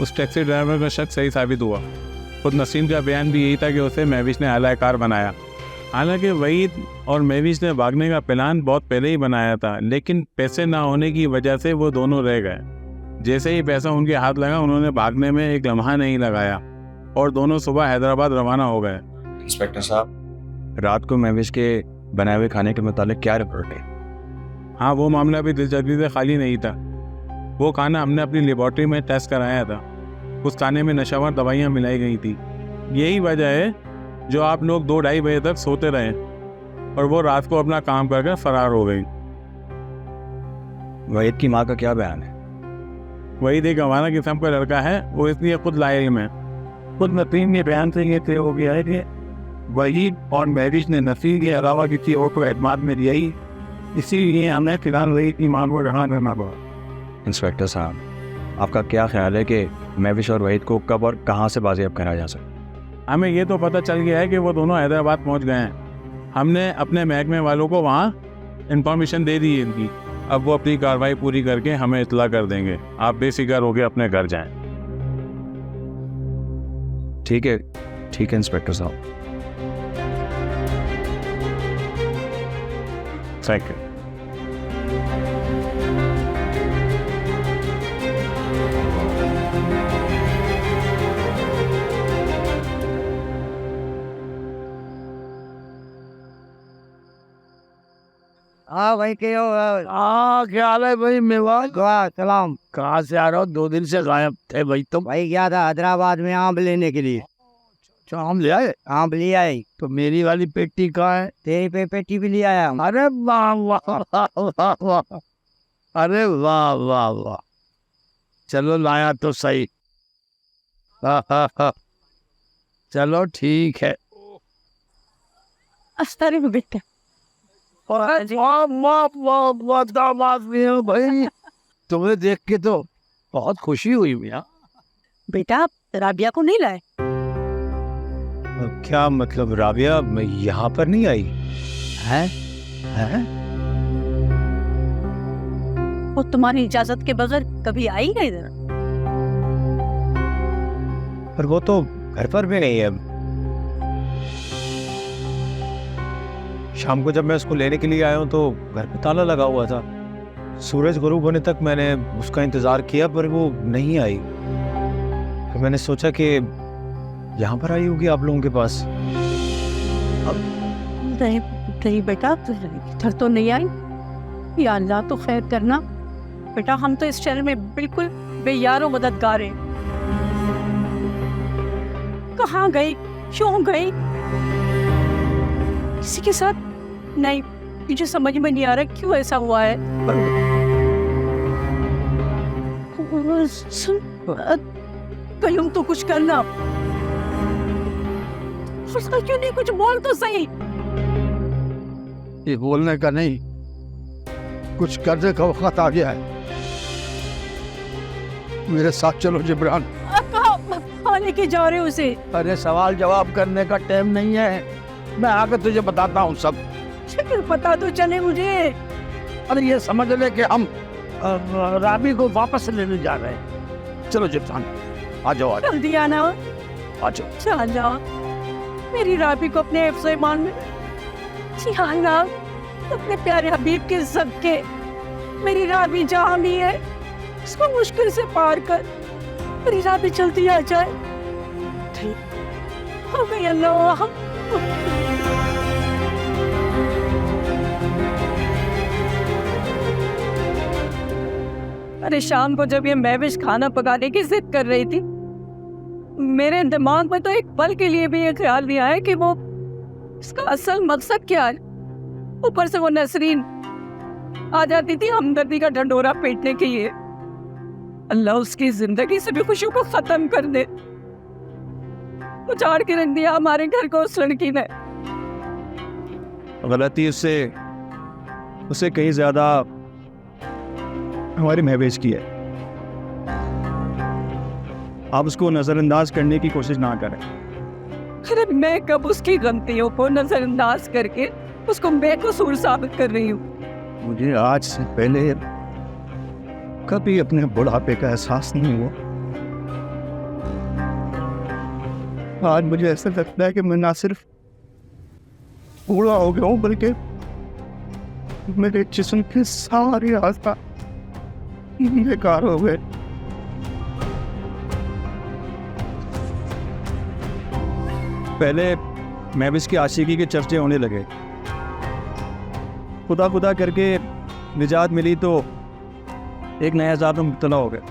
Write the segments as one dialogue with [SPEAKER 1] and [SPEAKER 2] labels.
[SPEAKER 1] उस taxi driver का शक सही साबित हुआ। खुद नसीम का बयान भी यही था कि उसे महविश ने आलाकार बनाया। हालांकि वहीद और महविश ने भागने का प्लान बहुत पहले ही बनाया था, लेकिन पैसे ना होने की वजह से वो दोनों रह गए। जैसे ही पैसा उनके हाथ लगा, उन्होंने भागने में एक लम्हा नहीं लगाया और दोनों सुबह हैदराबाद रवाना हो गए।
[SPEAKER 2] इंस्पेक्टर साहब, रात को महविश के बनाए हुए खाने के मुतालिक क्या रिपोर्ट है?
[SPEAKER 1] हाँ, वो मामला भी दिलचस्पी से खाली नहीं था। वो खाना हमने अपनी लेबॉर्ट्री में टेस्ट कराया था। उस खाने में नशावर दवाइयाँ मिलाई गई थी। यही वजह है जो आप लोग 2-2:30 बजे तक सोते रहे और वो रात को अपना काम करके फरार हो गई।
[SPEAKER 2] वहीद की माँ का क्या बयान है?
[SPEAKER 1] वहीद एक हमारा किस्म का लड़का है, वो इसलिए खुद लाइल में।
[SPEAKER 3] खुद नसीम के बयान से ये तय हो गया है कि वहीद और महविश ने नसीम के अलावा किसी और को एतमाद में दिया ही, इसीलिए हमें फिलहाल वहीद की माँ को रहा करना पड़ा।
[SPEAKER 2] इंस्पेक्टर साहब, आपका क्या ख्याल है कि महविश और वहीद को कब और कहाँ से बाजियाब कराया जा सकता?
[SPEAKER 1] हमें ये तो पता चल गया है कि वो दोनों हैदराबाद पहुंच गए हैं। हमने अपने महकमे वालों को वहाँ इंफॉर्मेशन दे दी है इनकी। अब वो अपनी कार्रवाई पूरी करके हमें इत्तला कर देंगे। आप बेफिक्र होकर अपने घर जाएं।
[SPEAKER 2] ठीक है इंस्पेक्टर साहब।
[SPEAKER 1] Thank you.
[SPEAKER 4] हाँ भाई, क्या
[SPEAKER 3] क्या हाल है भाई? मेवाज,
[SPEAKER 4] सलाम।
[SPEAKER 3] कहाँ से आ रहा हो? 2 दिन से गायब थे भाई तुम।
[SPEAKER 4] भाई गया था हैदराबाद में आम लेने के लिए।
[SPEAKER 3] अच्छा, आम ले आए?
[SPEAKER 4] आम ले आए।
[SPEAKER 3] तो मेरी वाली पेटी कहाँ है?
[SPEAKER 4] तेरी पे पेटी भी ले आया हूँ।
[SPEAKER 3] अरे वाह वाह वाह वाह, अरे वाह वाह वाह, चलो लाया तो सही। चलो ठीक है।
[SPEAKER 5] अरे बेटा,
[SPEAKER 3] भाई तुम्हें देख के तो बहुत खुशी हुई मियाँ।
[SPEAKER 5] बेटा आप राबिया को नहीं लाए?
[SPEAKER 2] क्या मतलब राबिया यहाँ पर नहीं आई?
[SPEAKER 3] हैं?
[SPEAKER 5] वो तुम्हारी इजाजत के बगैर कभी आई है इधर?
[SPEAKER 2] पर वो तो घर पर भी नहीं है। शाम को जब मैं उसको लेने के लिए आया हूँ तो घर पे ताला लगा हुआ था। सूरज गुरूब होने तक मैंने उसका इंतजार किया पर वो नहीं आई। फिर मैंने सोचा कि यहाँ पर आई होगी आप लोगों के पास।
[SPEAKER 5] नहीं बेटा, इधर तो नहीं आई। या अल्लाह तो खैर करना। बेटा हम तो इस शहर में बिल्कुल बेयारो मददगार हैं। कहाँ गई, क्यों गई, किसी के साथ? नहीं, मुझे समझ में नहीं आ रहा क्यों ऐसा हुआ है। सुन, कयूम तो कुछ करना। उसका क्यों नहीं कुछ बोल तो सही।
[SPEAKER 3] ये बोलने का नहीं, कुछ करने का वक्त आ गया है। मेरे साथ चलो जिब्रान।
[SPEAKER 5] कहाँ लेके जा रहे हो उसे?
[SPEAKER 3] अरे सवाल जवाब करने का टाइम नहीं है, मैं आकर तुझे बताता हूँ सब।
[SPEAKER 5] पता तो चले मुझे।
[SPEAKER 3] अरे ये समझ ले कि हम राबी को वापस लेने जा रहे हैं। चलो जिब्रान, आ जाओ।
[SPEAKER 5] जल्दी आना।
[SPEAKER 3] आ जाओ।
[SPEAKER 5] चल जाओ, मेरी राबी को अपने हिफ्ज़ ईमान में। अपने प्यारे हबीब के सदके मेरी राबी जहाँ भी है इसको मुश्किल से पार कर। मेरी राबी जल्दी आ जाए। हो गई अल्लाह। अरे शाम को जब ये महविश खाना पकाने की जिद कर रही थी, मेरे दिमाग में तो एक पल के लिए भी ये ख्याल नहीं आया कि वो इसका असल मकसद क्या है। ऊपर से वो नसरीन आ जाती थी हमदर्दी का ढंढोरा पीटने के लिए। अल्लाह उसकी जिंदगी से भी खुशियों को खत्म कर दे। उजाड़ के रख दिया हमारे घर को उस लड़की ने।
[SPEAKER 2] गलती उससे कहीं ज्यादा हमारी महविश की है। आप उसको नजरअंदाज करने की कोशिश ना करें।
[SPEAKER 5] अरे मैं कब उसकी गलतियों को नजरअंदाज करके उसको बेकसूर साबित कर रही हूँ?
[SPEAKER 3] मुझे आज से पहले कभी अपने बुढ़ापे का एहसास नहीं हुआ। आज मुझे ऐसा लगता है कि मैं ना सिर्फ बूढ़ा हो गया हूँ बल्कि मेरे जिस्म के सारे आस्था बेकार हो गए।
[SPEAKER 2] पहले महविश की आशिकी के चर्चे होने लगे, खुदा खुदा करके निजात मिली तो एक नया अज़ाब में मुब्तला हो गए।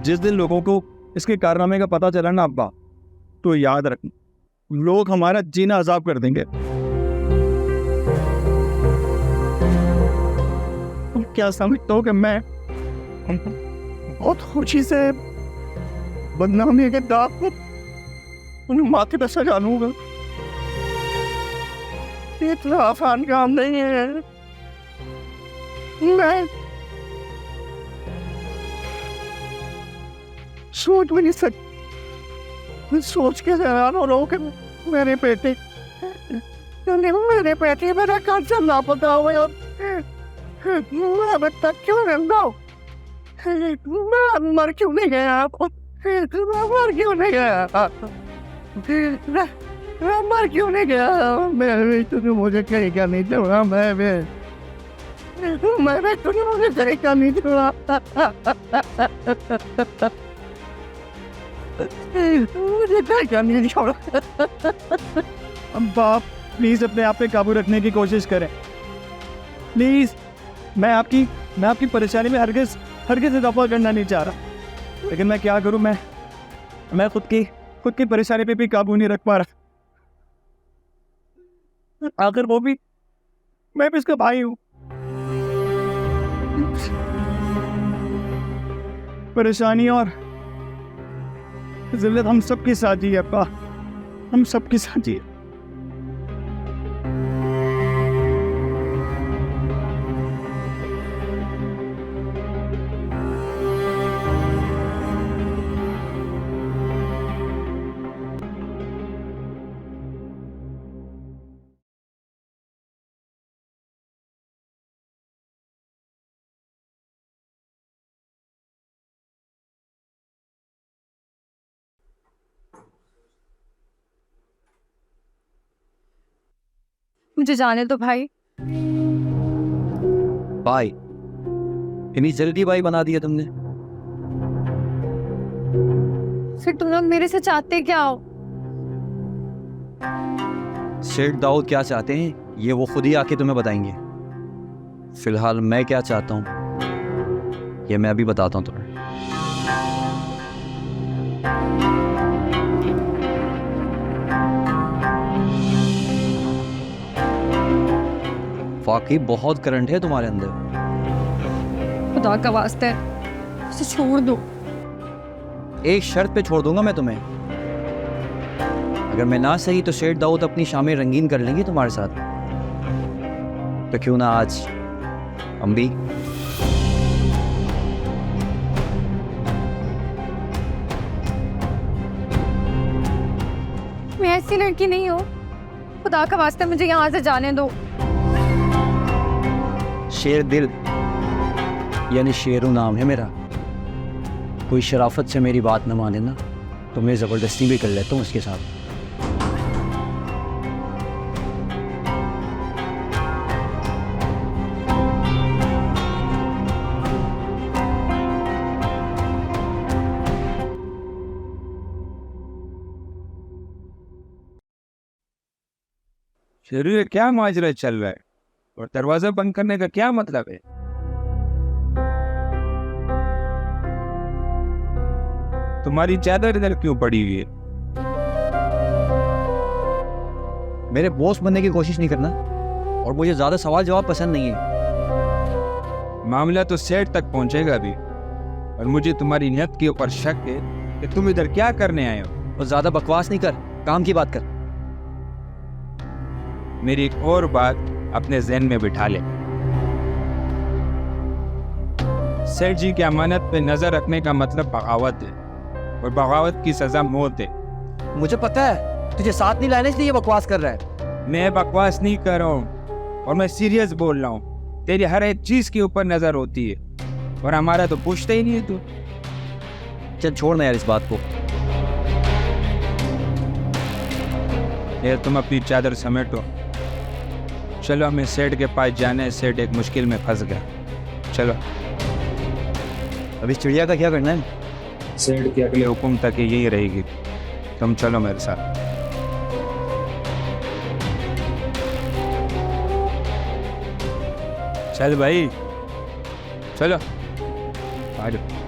[SPEAKER 2] जिस दिन लोगों को इसके कारनामे का पता चला ना अब्बा, तो याद रखना लोग हमारा जीना अजाब कर देंगे।
[SPEAKER 3] तुम क्या समझते हो कि मैं बहुत खुशी से बदनामी के दाग को उन माथे पे सजा लूंगा? ये इतना आसान काम नहीं है। मैं सोच भी नहीं सकता, मैं सोच के हैरान हो रहा हूँ कि मेरे बेटे मेरा कर्जा लापता हुआ और मैं अभी तक क्यों रहता हूँ? मैं मर क्यों नहीं गया? मैं मर क्यों नहीं गया? मैं मर क्यों नहीं गया? मैं तूने मुझे कहीं का नहीं छोड़ा। मैं तूने मुझे कहीं का नहीं छोड़ा। मुझे कहीं का नहीं छोड़ा।
[SPEAKER 2] अब्बा प्लीज़ अपने आप पे काबू रखने की कोशिश करें प्लीज़। मैं आपकी परेशानी में हरगिज़ इजाफा करना नहीं चाह रहा, लेकिन मैं क्या करूं? मैं खुद की परेशानी पे भी काबू नहीं रख पा रहा। आखिर वो भी मैं भी इसका भाई हूं। परेशानी और जिल्लत हम सबके साथ ही है अब्बा, हम सबके साथ ही है।
[SPEAKER 5] मुझे जाने दो भाई।
[SPEAKER 6] भाई इतनी जल्दी भाई बना दिया तुमने?
[SPEAKER 5] फिर तुम लोग मेरे से चाहते क्या हो?
[SPEAKER 6] शेख दाऊद क्या चाहते हैं ये वो खुद ही आके तुम्हें बताएंगे। फिलहाल मैं क्या चाहता हूँ ये मैं अभी बताता हूँ तुम्हें। वाकई बहुत करंट है तुम्हारे अंदर।
[SPEAKER 5] खुदा का वास्ता है उसे छोड़ दो।
[SPEAKER 6] एक शर्त पे छोड़ दूंगा मैं तुम्हें, अगर मैं ना सही तो शेख दाऊद अपनी शामें रंगीन कर लेंगे तुम्हारे साथ। तो क्यों ना आज हम भी?
[SPEAKER 5] मैं ऐसी लड़की नहीं हूँ, खुदा का वास्ता मुझे यहाँ से जाने दो।
[SPEAKER 6] शेर दिल यानी शेरू नाम है मेरा। कोई शराफत से मेरी बात न माने ना तो मैं ज़बरदस्ती भी कर लेता हूँ उसके साथ।
[SPEAKER 1] शेरू ये क्या माजरा चल रहा है और दरवाजा बंद करने का क्या मतलब है? तुम्हारी चादर इधर क्यों पड़ी हुई है?
[SPEAKER 6] मेरे बॉस बनने की कोशिश नहीं करना और मुझे ज़्यादा सवाल जवाब पसंद नहीं है।
[SPEAKER 1] मामला तो सेट तक पहुंचेगा अभी और मुझे तुम्हारी नियत के ऊपर शक है कि तुम इधर क्या करने आए हो।
[SPEAKER 6] और ज़्यादा बकवास नहीं कर, काम की बात कर।
[SPEAKER 1] मेरी एक और बात अपने ज़हन में बिठा ले। सेठ जी की अमानत पे नजर रखने का मतलब बगावत है और बगावत की सजा मौत है।
[SPEAKER 6] मुझे पता है तुझे साथ नहीं लाने इसलिए ये बकवास कर रहा है।
[SPEAKER 1] मैं बकवास नहीं कर रहा हूँ और मैं सीरियस बोल रहा हूँ। तेरी हर एक चीज के ऊपर नजर होती है और हमारा तो पूछता ही नहीं है तू।
[SPEAKER 6] चल छोड़ ना यार इस बात को।
[SPEAKER 7] ये तुम अपनी चादर समेटो, चलो हमें सेठ के पास जाने। सेठ एक मुश्किल में फंस गया। चलो।
[SPEAKER 6] अभी चिड़िया का क्या करना है?
[SPEAKER 7] सेठ के अगले हुक्म तक यही रहेगी। तुम चलो मेरे साथ। चल भाई, चलो आ जाओ।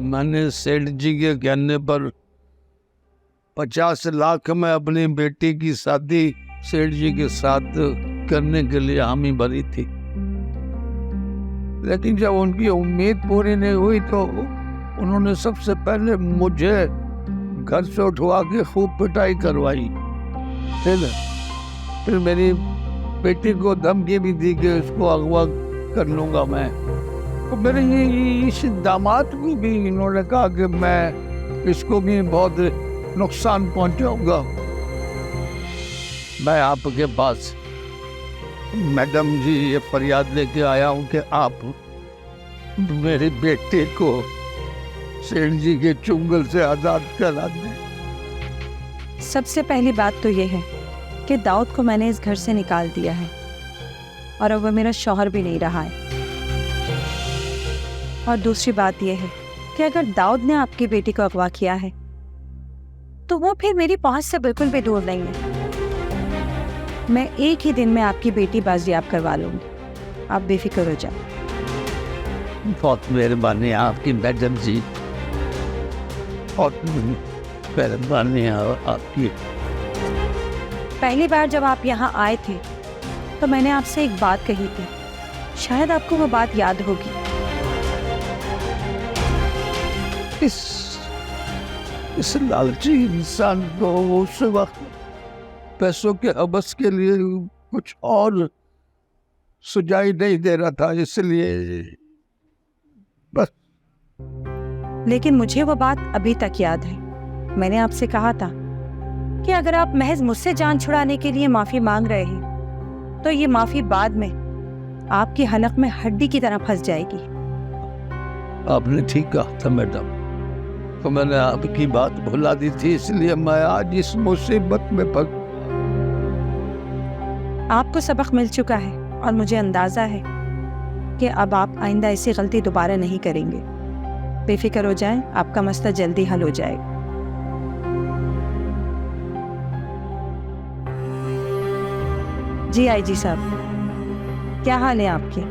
[SPEAKER 8] मैंने सेठ जी के कहने पर 50 लाख में अपनी बेटी की शादी सेठ जी के साथ करने के लिए हामी भरी थी, लेकिन जब उनकी उम्मीद पूरी नहीं हुई तो उन्होंने सबसे पहले मुझे घर से उठवा के खूब पिटाई करवाई। फिर मेरी बेटी को धमकी भी दी कि इसको अगवा कर लूंगा मैं। तो मेरे इस दामाद को भी इन्होंने कहा कि मैं इसको भी बहुत नुकसान पहुंचाऊंगा। मैं आपके पास मैडम जी ये फरियाद लेके आया हूं कि आप मेरे बेटे को सेठ जी के चुंगल से आजाद करा दें।
[SPEAKER 5] सबसे पहली बात तो ये है कि दाऊद को मैंने इस घर से निकाल दिया है और अब वह मेरा शौहर भी नहीं रहा है। और दूसरी बात यह है कि अगर दाऊद ने आपकी बेटी को अगवा किया है तो वो फिर मेरी पहुंच से बिल्कुल भी दूर नहीं है। मैं एक ही दिन में आपकी बेटी बाजियाब करवा लूंगी, आप बेफिक्र हो जाओ।
[SPEAKER 8] बहुत मेहरबानी है आपकी मैडम जी, बहुत मेहरबानी है आपकी।
[SPEAKER 5] पहली बार जब आप यहाँ आए थे तो मैंने आपसे एक बात कही थी, शायद आपको वो बात याद होगी।
[SPEAKER 8] इस लालची इंसान को उस वक्त पैसों के हवस के लिए कुछ और सुझाई नहीं दे रहा था, इसलिए बस।
[SPEAKER 5] लेकिन मुझे वो बात अभी तक याद है। मैंने आपसे कहा था कि अगर आप महज मुझसे जान छुड़ाने के लिए माफी मांग रहे हैं तो ये माफी बाद में आपकी हलक में हड्डी की तरह फंस जाएगी।
[SPEAKER 8] आपने ठीक कहा था मैडम, तो मैंने आपकी बात भुला दी थी, इसलिए मैं आज इस मुसीबत में फंस।
[SPEAKER 5] आपको सबक मिल चुका है और मुझे अंदाजा है कि अब आप आइंदा ऐसी गलती दोबारा नहीं करेंगे। बेफिक्र हो जाएं, आपका मसला जल्दी हल हो जाएगा। जी आईजी साहब, क्या हाल है आपके?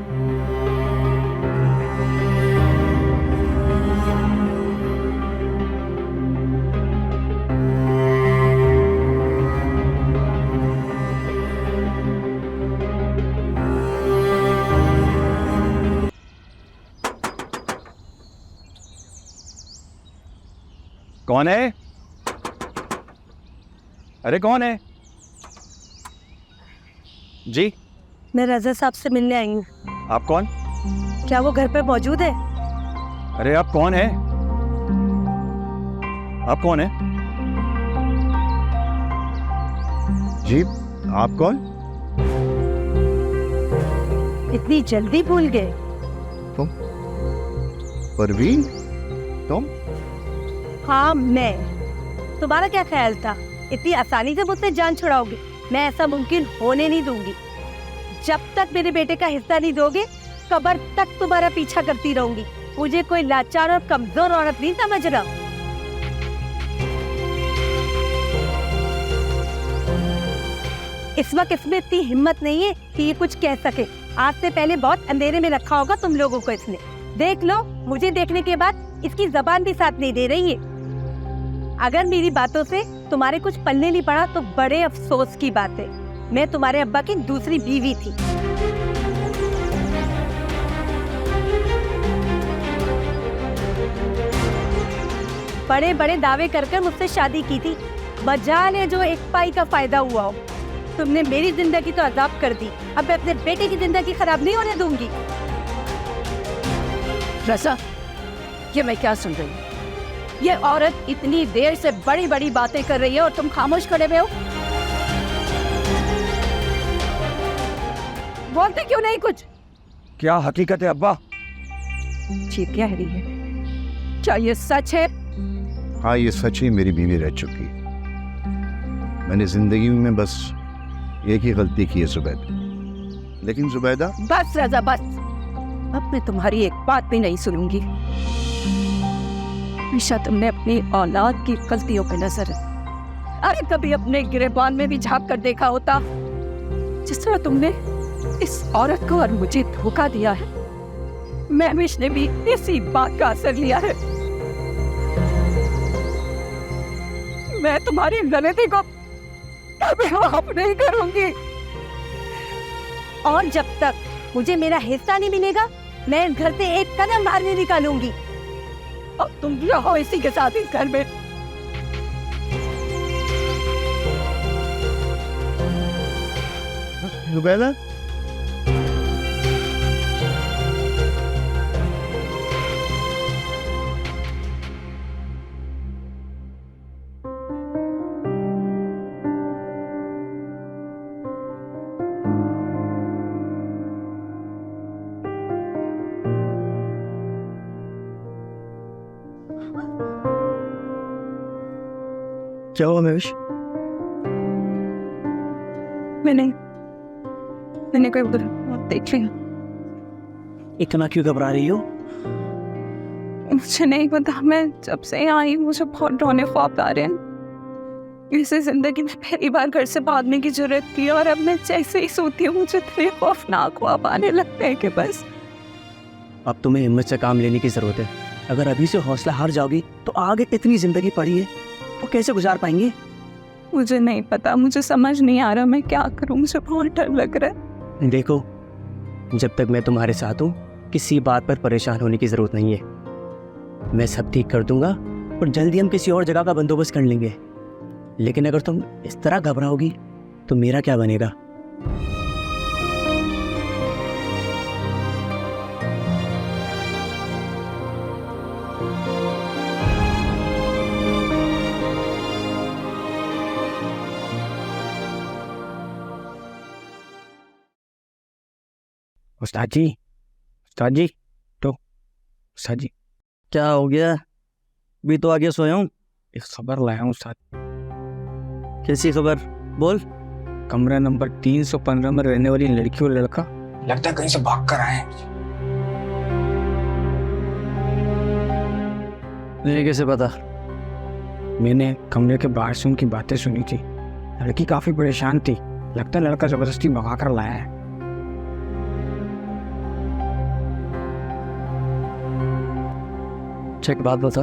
[SPEAKER 6] कौन है? अरे कौन है जी?
[SPEAKER 5] मैं रजा साहब से मिलने आई हूँ।
[SPEAKER 6] आप कौन?
[SPEAKER 5] क्या वो घर पे मौजूद है?
[SPEAKER 6] अरे आप कौन है? आप कौन है जी? आप कौन?
[SPEAKER 5] इतनी जल्दी भूल गए?
[SPEAKER 6] तुम परवीन? तुम?
[SPEAKER 5] हाँ मैं। तुम्हारा क्या ख्याल था इतनी आसानी से मुझसे जान छुड़ाओगे? मैं ऐसा मुमकिन होने नहीं दूंगी। जब तक मेरे बेटे का हिस्सा नहीं दोगे कब्र तक तुम्हारा पीछा करती रहूंगी। मुझे कोई लाचार और कमजोर औरत नहीं समझ रहा। इस वक्त इसमें इतनी हिम्मत नहीं है कि ये कुछ कह सके। आज से पहले बहुत अंधेरे में रखा होगा तुम लोगों को इसने। देख लो, मुझे देखने के बाद इसकी जबान भी साथ नहीं दे रही है। अगर मेरी बातों से तुम्हारे कुछ पल्ले नहीं पड़ा तो बड़े अफसोस की बात है। मैं तुम्हारे अब्बा की दूसरी बीवी थी। बड़े बड़े दावे कर मुझसे शादी की थी। बजाने जो एक पाई का फायदा हुआ हो। तुमने मेरी जिंदगी तो अजाब कर दी, अब मैं अपने बेटे की जिंदगी खराब नहीं होने दूंगी।
[SPEAKER 9] रसा, ये मैं क्या सुन रही हूँ? ये औरत इतनी देर से बड़ी बड़ी बातें कर रही है और तुम खामोश खड़े हुए हो। बोलते क्यों नहीं कुछ?
[SPEAKER 6] क्या हकीकत है अब्बा?
[SPEAKER 9] जी कह रही है, क्या ये सच है?
[SPEAKER 8] हाँ, ये सच ही मेरी बीवी रह चुकी। मैंने जिंदगी में बस एक ही गलती की है जुबैदा। लेकिन जुबैदा,
[SPEAKER 9] बस रजा बस, अब मैं तुम्हारी एक बात भी नहीं सुनूंगी। हमेशा तुमने अपनी औलाद की गलतियों पे नजर रखी। अरे कभी अपने गिरेबान में भी झांक कर देखा होता। जिस तरह तुमने इस औरत को और मुझे धोखा दिया है, महविश ने भी इसी बात का असर लिया है। मैं तुम्हारी गलती को कभी माफ नहीं करूंगी। और जब तक मुझे मेरा हिस्सा नहीं मिलेगा, मैं इस घर से एक कदम बाहर नहीं निकालूंगी। अब तुम रहो इसी के साथ इस घर में।
[SPEAKER 8] जुबैदा,
[SPEAKER 6] क्या हुआ महविश?
[SPEAKER 5] मैंने कोई उधर देख लिया।
[SPEAKER 6] इतना क्यों घबरा रही हो?
[SPEAKER 5] मुझे नहीं पता, मैं जब से यहाँ आई मुझे बहुत डरने ख्वाब आ रहे हैं। इसे जिंदगी में पहली बार घर से भागने की जरूरत थी, और अब मैं जैसे ही सोती हूँ मुझे इतने खौफनाक ख्वाब आने लगते हैं कि बस।
[SPEAKER 6] अब तुम्हें हिम्मत से काम लेने की जरूरत है। अगर अभी से हौसला हार जाओगी तो आगे इतनी जिंदगी पड़ी है, वो कैसे गुजार पाएंगे?
[SPEAKER 5] मुझे नहीं पता, मुझे समझ नहीं आ रहा मैं क्या करूँ, मुझे बहुत डर लग रहा है।
[SPEAKER 6] देखो, जब तक मैं तुम्हारे साथ हूँ किसी बात पर परेशान होने की जरूरत नहीं है। मैं सब ठीक कर दूंगा और जल्दी हम किसी और जगह का बंदोबस्त कर लेंगे। लेकिन अगर तुम इस तरह घबराओगी तो मेरा क्या बनेगा? उस्ताद जी, क्या हो गया? भी तो आगे सोया हूँ।
[SPEAKER 7] एक खबर लाया हूँ उस्ताद।
[SPEAKER 6] कैसी खबर? बोल।
[SPEAKER 7] कमरा नंबर 315 में रहने वाली लड़की और लड़का लगता है कहीं से भाग कर आए हैं।
[SPEAKER 6] मुझे कैसे पता?
[SPEAKER 7] मैंने कमरे के बाहर से उनकी बातें सुनी थी। लड़की काफी परेशान थी, लगता है लड़का जबरदस्ती भगा कर लाया है।
[SPEAKER 6] एक बात बता,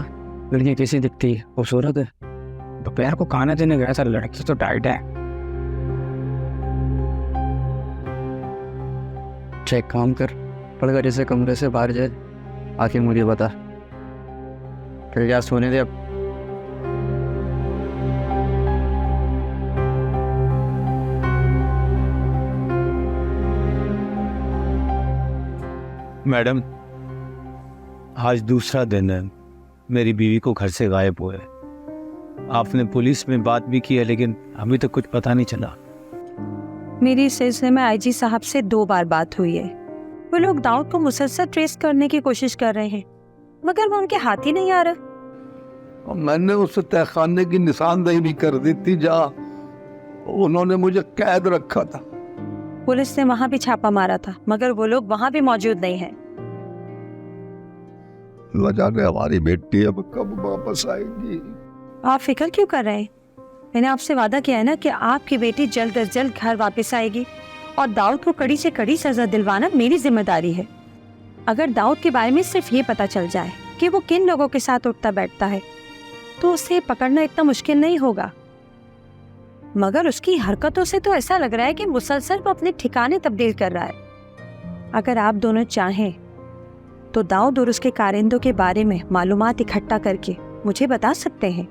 [SPEAKER 6] लड़की कैसी दिखती है? खूबसूरत है?
[SPEAKER 7] दोपहर को खाना देने गया था, लड़की तो टाइट है।
[SPEAKER 6] चेक काम कर, पड़कर जैसे कमरे से बाहर जाए, आके मुझे बता। फिर क्या सोने दे अब।
[SPEAKER 2] मैडम, आज दूसरा दिन है मेरी बीवी को घर से गायब हुए। आपने पुलिस में बात भी की है, लेकिन अभी तक कुछ पता नहीं चला।
[SPEAKER 10] मेरी इस सिलसिले में आईजी साहब से 2 बार बात हुई है। वो लोग दाऊद को मुसलसल ट्रेस करने की कोशिश कर रहे हैं, मगर वो उनके हाथ ही नहीं आ रहा।
[SPEAKER 8] मैंने उसे तहखाने की निशानदेही भी कर दी थी जहाँ उन्होंने मुझे कैद रखा था।
[SPEAKER 10] पुलिस ने वहां भी छापा मारा था, मगर वो लोग वहां भी मौजूद नहीं है।
[SPEAKER 8] न जाने हमारी बेटी अब कब वापस आएगी।
[SPEAKER 10] आप फिक्र क्यों कर रहे हैं? मैंने आपसे वादा किया है ना कि आपकी बेटी जल्द से जल्द घर वापस आएगी, और दाऊद को कड़ी से कड़ी सजा दिलवाना मेरी जिम्मेदारी है। अगर दाऊद के बारे में सिर्फ ये पता चल जाए कि वो किन लोगों के साथ उठता बैठता है, तो उसे पकड़ना इतना मुश्किल नहीं होगा। मगर उसकी हरकतों से तो ऐसा लग रहा है कि मुसलसल वो अपने ठिकाने तब्दील कर रहा है। अगर आप दोनों चाहें तो दाऊद और उसके कारिंदों के बारे में मालूमात इकट्ठा करके मुझे बता सकते हैं।